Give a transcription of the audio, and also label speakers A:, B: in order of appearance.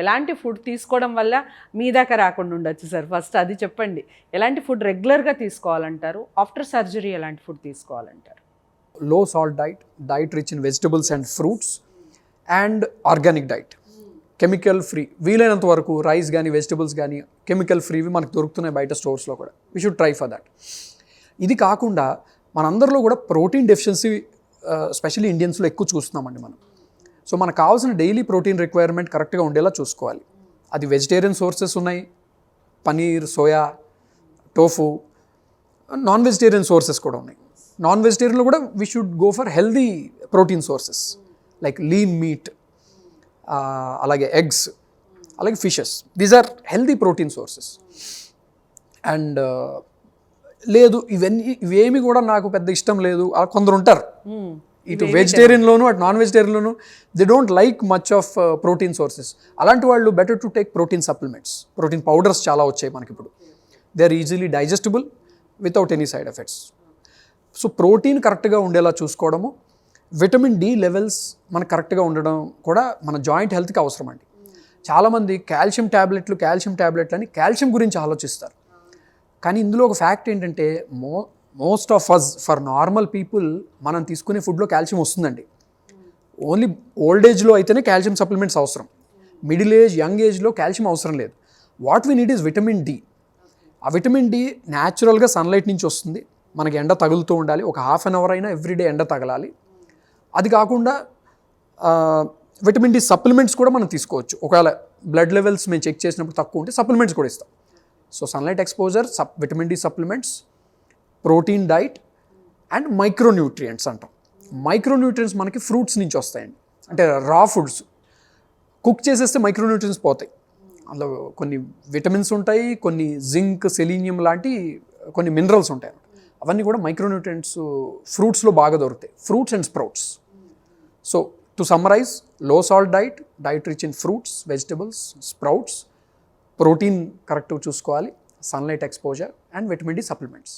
A: ఎలాంటి ఫుడ్ తీసుకోవడం వల్ల మీ దాకా రాకుండా ఉండొచ్చు సార్? ఫస్ట్ అది చెప్పండి. ఎలాంటి ఫుడ్ రెగ్యులర్గా తీసుకోవాలంటారు? ఆఫ్టర్ సర్జరీ ఎలాంటి ఫుడ్ తీసుకోవాలంటారు?
B: లో salt diet rich in vegetables and fruits and organic diet, chemical free. వీలైనంత వరకు రైస్ కానీ వెజిటబుల్స్ కానీ కెమికల్ ఫ్రీవి మనకు దొరుకుతున్నాయి బయట స్టోర్స్లో కూడా. We should try for that. ఇది కాకుండా మనందరిలో కూడా ప్రోటీన్ డెఫిషియన్సీ స్పెషల్లీ ఇండియన్స్లో ఎక్కువ చూస్తున్నామండి మనం. సో మనకు కావాల్సిన డైలీ ప్రోటీన్ రిక్వైర్మెంట్ కరెక్ట్గా ఉండేలా చూసుకోవాలి. అది వెజిటేరియన్ సోర్సెస్ ఉన్నాయి, paneer, soya, tofu. Non vegetarian sources కూడా ఉన్నాయి. నాన్ వెజిటేరియన్లో కూడా we should go for healthy protein sources like lean meat, అలాగే ఎగ్స్, అలాగే fishes. These are healthy protein sources. And లేదు ఇవేమి కూడా నాకు పెద్ద ఇష్టం లేదు అలా కొందరు ఉంటారు. ఇటు వెజిటేరియన్లోను అటు నాన్ వెజిటేరియన్లోను they don't like much of protein sources. అలాంటి వాళ్ళు better to take protein supplements. Protein powders చాలా వచ్చాయి మనకి ఇప్పుడు. They are easily digestible without any side effects. So protein కరెక్ట్గా ఉండేలా చూసుకోవడము, విటమిన్ డి లెవెల్స్ మనకు కరెక్ట్గా ఉండడం కూడా మన జాయింట్ హెల్త్కి అవసరం అండి. చాలామంది కాల్షియం ట్యాబ్లెట్లు అని కాల్షియం గురించి ఆలోచిస్తారు. కానీ ఇందులో ఒక ఫ్యాక్ట్ ఏంటంటే most of us for normal people మనం తీసుకునే ఫుడ్లో కాల్షియం వస్తుందండి. ఓన్లీ ఓల్డ్ ఏజ్లో అయితేనే కాల్షియం సప్లిమెంట్స్ అవసరం. మిడిల్ ఏజ్, యంగ్ ఏజ్లో కాల్షియం అవసరం లేదు. What we need is vitamin D. ఆ విటమిన్ డి న్యాచురల్గా సన్లైట్ నుంచి వస్తుంది. మనకి ఎండ తగులుతూ ఉండాలి. ఒక హాఫ్ అన్ అవర్ అయినా ఎవ్రీడే ఎండ తగలాలి. అది కాకుండా విటమిన్ డి సప్లిమెంట్స్ కూడా మనం తీసుకోవచ్చు. ఒకవేళ బ్లడ్ లెవెల్స్ మేము చెక్ చేసినప్పుడు తక్కువ ఉంటే సప్లిమెంట్స్ కూడా ఇస్తాం. So sunlight exposure, vitamin D supplements, protein diet and micronutrients అంటాం. మైక్రోన్యూట్రియంట్స్ మనకి ఫ్రూట్స్ నుంచి వస్తాయండి. అంటే రా ఫుడ్స్ కుక్ చేసేస్తే మైక్రోన్యూట్రియంట్స్ పోతాయి. అందులో కొన్ని విటమిన్స్ ఉంటాయి, కొన్ని జింక్, సెలీనియం లాంటి కొన్ని మినరల్స్ ఉంటాయి. అవన్నీ కూడా మైక్రోన్యూట్రియంట్స్ ఫ్రూట్స్లో బాగా దొరుకుతాయి. Fruits and sprouts. So to summarize, low salt diet rich in fruits, vegetables, sprouts, protein కరెక్ట్గా చూసుకోవాలి, sunlight exposure and vitamin D supplements.